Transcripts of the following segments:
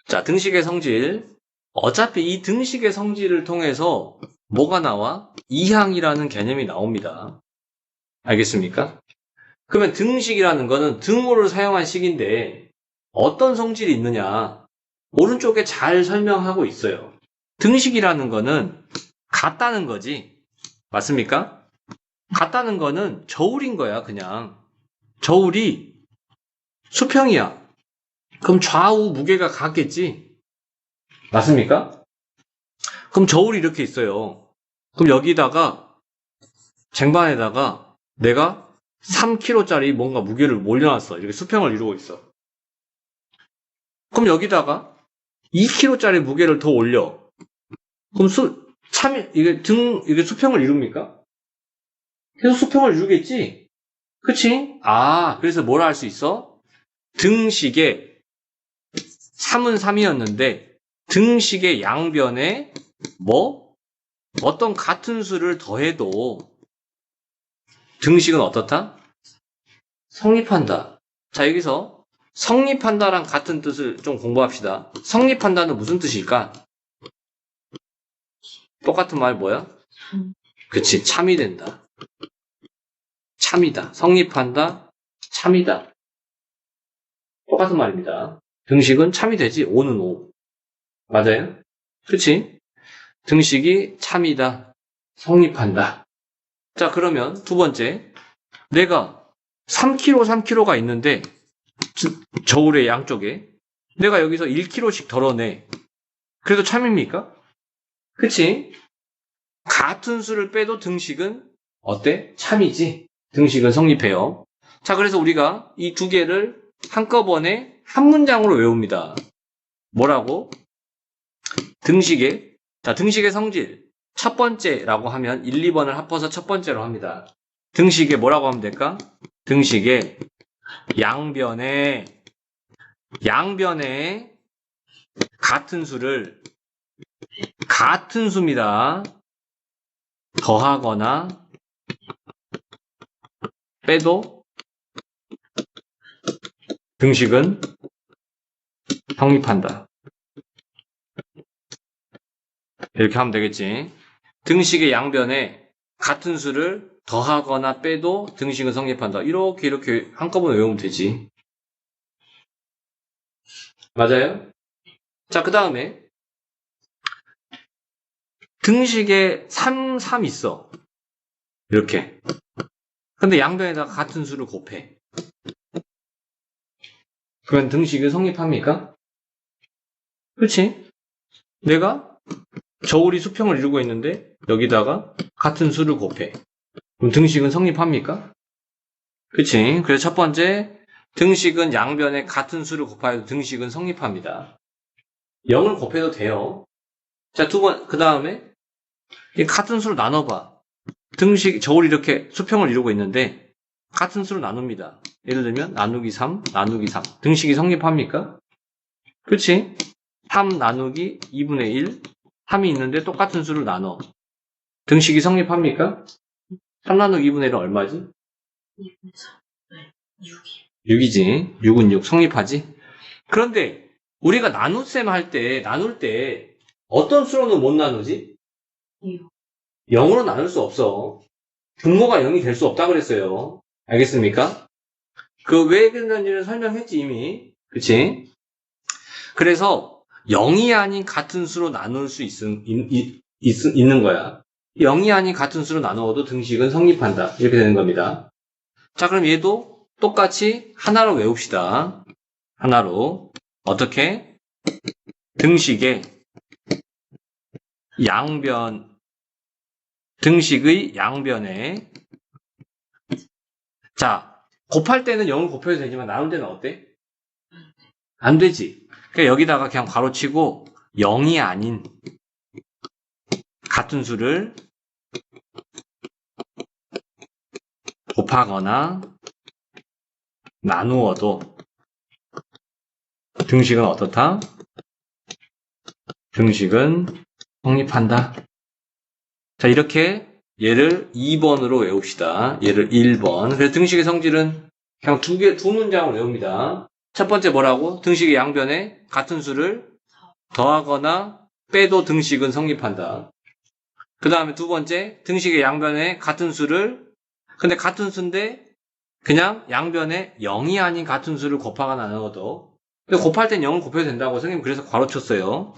자, 등식의 성질. 어차피 이 등식의 성질을 통해서 뭐가 나와? 이항이라는 개념이 나옵니다. 알겠습니까? 그러면 등식이라는 거는 등호를 사용한 식인데 어떤 성질이 있느냐? 오른쪽에 잘 설명하고 있어요. 등식이라는 거는 같다는 거지. 맞습니까? 같다는 거는 저울인 거야, 그냥. 저울이 수평이야. 그럼 좌우 무게가 같겠지? 맞습니까? 그럼 저울이 이렇게 있어요. 그럼 여기다가 쟁반에다가 내가 3kg짜리 뭔가 무게를 올려놨어. 이렇게 수평을 이루고 있어. 그럼 여기다가 2kg짜리 무게를 더 올려. 그럼 이게 수평을 이룹니까? 계속 수평을 이루겠지? 그치? 그래서 뭐라 할 수 있어? 등식의 3은 3이었는데 등식의 양변에 어떤 같은 수를 더해도 등식은 어떻다? 성립한다. 자, 여기서 성립한다랑 같은 뜻을 좀 공부합시다. 성립한다는 무슨 뜻일까? 똑같은 말 뭐야? 그치, 참이 된다. 참이다. 성립한다. 참이다. 똑같은 말입니다. 등식은 참이 되지. 오는 오. 맞아요? 그치? 등식이 참이다. 성립한다. 자, 그러면 두 번째. 내가 3kg가 있는데 저울의 양쪽에 내가 여기서 1kg씩 덜어내. 그래도 참입니까? 그치? 같은 수를 빼도 등식은 어때? 참이지. 등식은 성립해요. 자, 그래서 우리가 이 두 개를 한꺼번에 한 문장으로 외웁니다. 뭐라고? 등식의 성질. 첫 번째라고 하면 1, 2번을 합해서 첫 번째로 합니다. 등식의 뭐라고 하면 될까? 등식의 양변에 같은 수를 같은 수입니다. 더하거나 빼도 등식은 성립한다. 이렇게 하면 되겠지. 등식의 양변에 같은 수를 더하거나 빼도 등식은 성립한다. 이렇게 한꺼번에 외우면 되지. 맞아요? 자, 그 다음에 등식에 3, 3 있어. 이렇게. 근데 양변에다가 같은 수를 곱해. 그러면 등식은 성립합니까? 그렇지? 내가 저울이 수평을 이루고 있는데 여기다가 같은 수를 곱해. 그럼 등식은 성립합니까? 그치? 그래서 첫 번째, 등식은 양변에 같은 수를 곱하여도 등식은 성립합니다. 0을 곱해도 돼요. 자, 그 다음에 같은 수를 나눠봐. 저울이 이렇게 수평을 이루고 있는데 같은 수를 나눕니다. 예를 들면 나누기 3, 나누기 3. 등식이 성립합니까? 그치? 3 나누기 2분의 1. 3이 있는데 똑같은 수를 나눠. 등식이 성립합니까? 3 나누기 2분의 1은 얼마지? 6이지. 6은 6. 성립하지? 그런데 우리가 나눗셈 나눌 때 어떤 수로는 못 나누지? 0으로 나눌 수 없어. 분모가 0이 될 수 없다 그랬어요. 알겠습니까? 왜 그런지는 설명했지 이미. 그치? 그래서 0이 아닌 같은 수로 나눌 수 있는 거야. 0이 아닌 같은 수로 나누어도 등식은 성립한다. 이렇게 되는 겁니다. 자, 그럼 얘도 똑같이 하나로 외웁시다. 하나로. 어떻게? 등식의 양변에 자, 곱할 때는 0을 곱해도 되지만 나눌 때는 어때? 안 되지. 그러니까 여기다가 그냥 가로치고 0이 아닌 같은 수를 곱하거나 나누어도 등식은 어떻다? 등식은 성립한다. 자, 이렇게 얘를 2번으로 외웁시다. 얘를 1번. 그래서 등식의 성질은 그냥 두 문장으로 외웁니다. 첫 번째 뭐라고? 등식의 양변에 같은 수를 더하거나 빼도 등식은 성립한다. 그 다음에 두 번째, 등식의 양변에 같은 수를, 근데 같은 수인데 그냥 양변에 0이 아닌 같은 수를 곱하거나 나누어도, 근데 곱할 땐 0을 곱해도 된다고 선생님 그래서 괄호 쳤어요.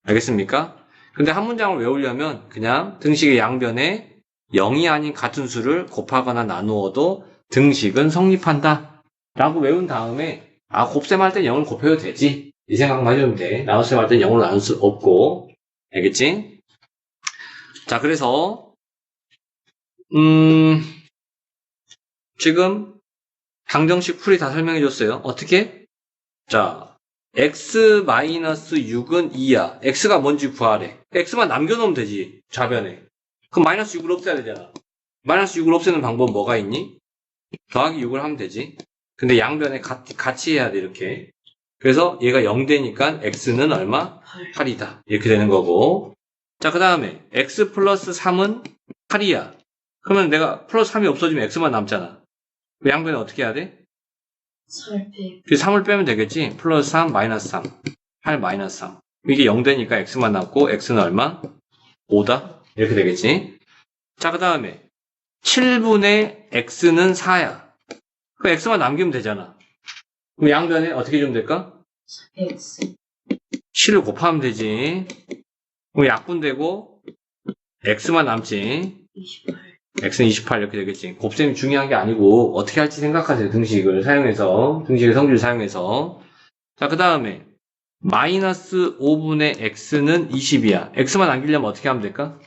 알겠습니까? 근데 한 문장을 외우려면 그냥 등식의 양변에 0이 아닌 같은 수를 곱하거나 나누어도 등식은 성립한다 라고 외운 다음에 곱셈 할 땐 0을 곱해도 되지, 이 생각만 해주면 돼. 나눗셈 할 땐 0으로 나눌 수 없고. 알겠지? 자, 그래서 지금 방정식 풀이 다 설명해 줬어요. 어떻게? 자, x-6은 2야. x가 뭔지 구하래. x만 남겨놓으면 되지, 좌변에. 그럼 마이너스 6을 없애야 되잖아. 마이너스 6을 없애는 방법 뭐가 있니? 더하기 6을 하면 되지. 근데 양변에 같이 해야 돼, 이렇게. 그래서 얘가 0 되니까 x는 얼마? 8이다. 이렇게 되는 거고. 자, 그 다음에 x 플러스 3은 8이야. 그러면 내가 플러스 3이 없어지면 x만 남잖아. 그 양변에 어떻게 해야 돼? 3을 빼면 되겠지? 플러스 3, 마이너스 3. 8 마이너스 3. 이게 0 되니까 x만 남고 x는 얼마? 5다. 이렇게 되겠지? 자, 그 다음에 7분의 x는 4야. 그 x만 남기면 되잖아. 그럼 양변에 어떻게 주면 될까? x 7을 곱하면 되지. 그럼 약분되고 x만 남지. 28 x는 28 이렇게 되겠지. 곱셈이 중요한 게 아니고 어떻게 할지 생각하세요. 등식을 사용해서. 등식의 성질을 사용해서. 자, 그 다음에 마이너스 5분의 x는 20이야. x만 남기려면 어떻게 하면 될까?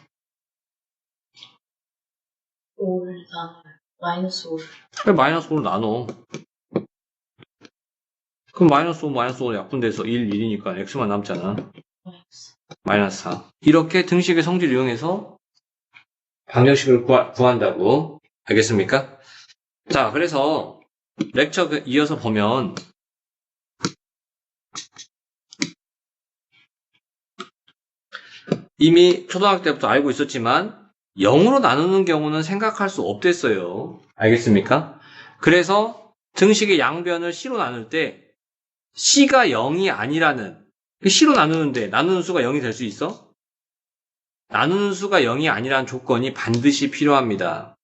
5를 나눠요. 마이너스 5를. 그래, 마이너스 5로 나눠. 그럼 마이너스 5, 마이너스 5 약분돼서 1, 1이니까 x만 남잖아. 마이너스 4. 이렇게 등식의 성질을 이용해서 방정식을 구한다고. 알겠습니까? 자, 그래서 렉처 이어서 보면 이미 초등학교 때부터 알고 있었지만 0으로 나누는 경우는 생각할 수 없댔어요. 알겠습니까? 그래서 등식의 양변을 C로 나눌 때 C가 0이 아니라는, C로 나누는데 나누는 수가 0이 될 수 있어? 나누는 수가 0이 아니라는 조건이 반드시 필요합니다.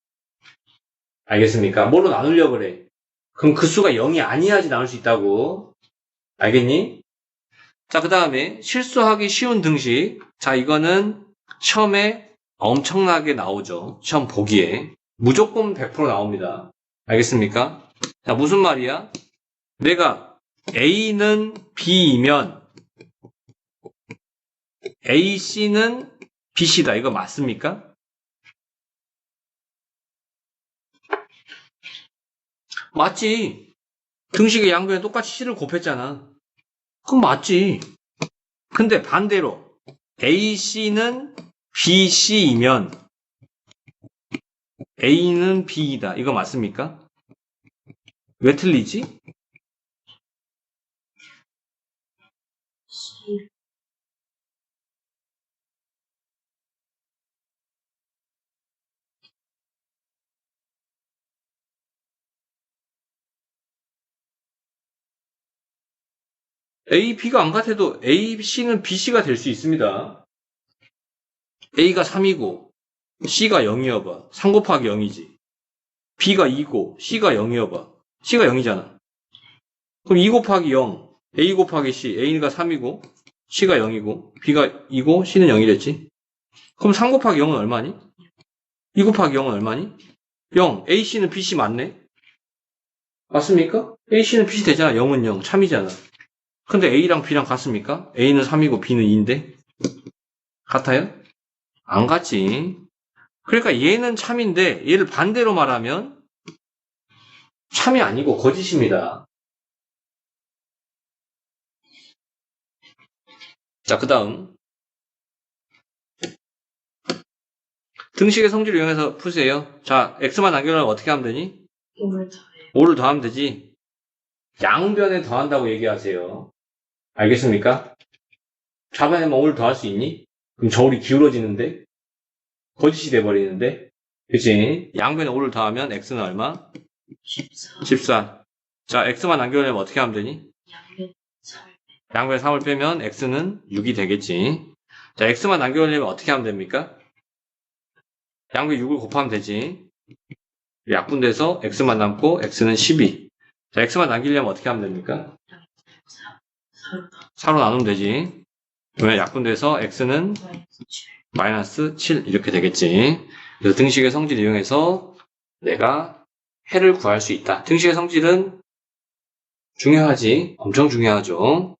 알겠습니까? 뭐로 나누려고 그래? 그럼 그 수가 0이 아니어야지 나눌 수 있다고. 알겠니? 자, 그 다음에 실수하기 쉬운 등식. 자, 이거는 시험에 엄청나게 나오죠. 시험 보기에. 무조건 100% 나옵니다. 알겠습니까? 자, 무슨 말이야? 내가 A는 B이면 AC는 BC다. 이거 맞습니까? 맞지. 등식의 양변에 똑같이 C를 곱했잖아. 그럼 맞지. 근데 반대로 AC는 BC이면 A는 B이다. 이거 맞습니까? 왜 틀리지? C A, B가 안 같아도 A, C는 BC가 될 수 있습니다. A가 3이고 C가 0이어봐. 3 곱하기 0이지. B가 2고 C가 0이어봐. C가 0이잖아. 그럼 2 곱하기 0, A 곱하기 C, A가 3이고 C가 0이고 B가 2고 C는 0이 됐지. 그럼 3 곱하기 0은 얼마니? 2 곱하기 0은 얼마니? 0. AC는 BC 맞네? 맞습니까? AC는 BC 되잖아. 0은 0. 참이잖아. 근데 A랑 B랑 같습니까? A는 3이고 B는 2인데? 같아요? 안 같지. 그러니까 얘는 참인데 얘를 반대로 말하면 참이 아니고 거짓입니다. 자, 그 다음 등식의 성질을 이용해서 푸세요. 자, x만 남기려면 어떻게 하면 되니? 5를 더해. 5를 더하면 되지. 양변에 더한다고 얘기하세요. 알겠습니까? 좌변에만 5를 더할 수 있니? 그럼 저울이 기울어지는데? 거짓이 돼버리는데? 그치? 양변에 5를 더하면 x는 얼마? 14 14. 자, x만 남기려면 어떻게 하면 되니? 양변 4 양변에 3을 빼면 x는 6이 되겠지. 자, x만 남겨오려면 어떻게 하면 됩니까? 양변에 6을 곱하면 되지. 약분돼서 x만 남고 x는 12. 자, x만 남기려면 어떻게 하면 됩니까? 4로 나누면 되지. 그러면 약분돼서 x는 마이너스 7 이렇게 되겠지. 그래서 등식의 성질 이용해서 내가 해를 구할 수 있다. 등식의 성질은 중요하지. 엄청 중요하죠.